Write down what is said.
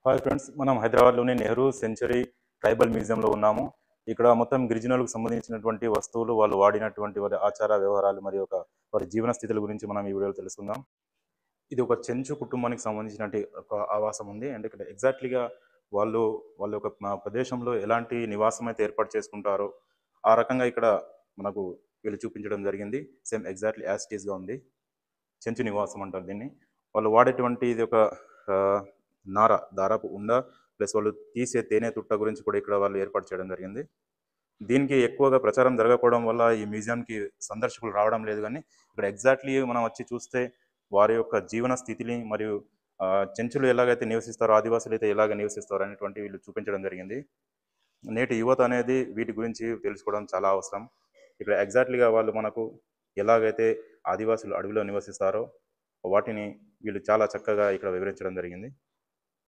Hi friends, మనం హైదరాబాద్లోని Nehru century tribal మ్యూజియంలో ఉన్నాము. ఇక్కడ మొత్తం గిరిజనులకు సంబంధించినటువంటి వస్తువులు, వాళ్ళు వాడినటువంటి వారి ఆచార వ్యవహారాలు మరియు వారి జీవన స్థితుల గురించి మనం ఈ వీడియోలో తెలుసుకుందాం. ఇది ఒక చెంచు కుటుంబానికి సంబంధించినటువంటి ఒక ఆవాసం ఉంది. అండ్ ఇక్కడ ఎగ్జాక్ట్లీగా వాళ్ళు వాళ్ళ యొక్క ప్రదేశంలో ఎలాంటి నివాసం అయితే ఏర్పాటు చేసుకుంటారో ఆ రకంగా ఇక్కడ మనకు వీళ్ళు చూపించడం జరిగింది. సేమ్ ఎగ్జాక్ట్లీ యాజ్ ఇట్ ఈస్గా ఉంది. చెంచు నివాసం అంటారు దీన్ని. వాళ్ళు వాడేటువంటి ఇది ఒక నార, దారపు ఉండ, ప్లస్ వాళ్ళు తీసే తేనె తుట్ట గురించి కూడా ఇక్కడ వాళ్ళు ఏర్పాటు చేయడం జరిగింది. దీనికి ఎక్కువగా ప్రచారం జరగకపోవడం వల్ల ఈ మ్యూజియంకి సందర్శకులు రావడం లేదు. కానీ ఇక్కడ ఎగ్జాక్ట్లీ మనం వచ్చి చూస్తే వారి యొక్క జీవన స్థితిని మరియు చెంచులు ఎలాగైతే నివసిస్తారో, ఆదివాసులు అయితే ఎలాగ నివసిస్తారో అనేటువంటి వీళ్ళు చూపించడం జరిగింది. నేటి యువత అనేది వీటి గురించి తెలుసుకోవడం చాలా అవసరం. ఇక్కడ ఎగ్జాక్ట్లీగా వాళ్ళు మనకు ఎలాగైతే ఆదివాసులు అడవిలో నివసిస్తారో వాటిని వీళ్ళు చాలా చక్కగా ఇక్కడ వివరించడం జరిగింది.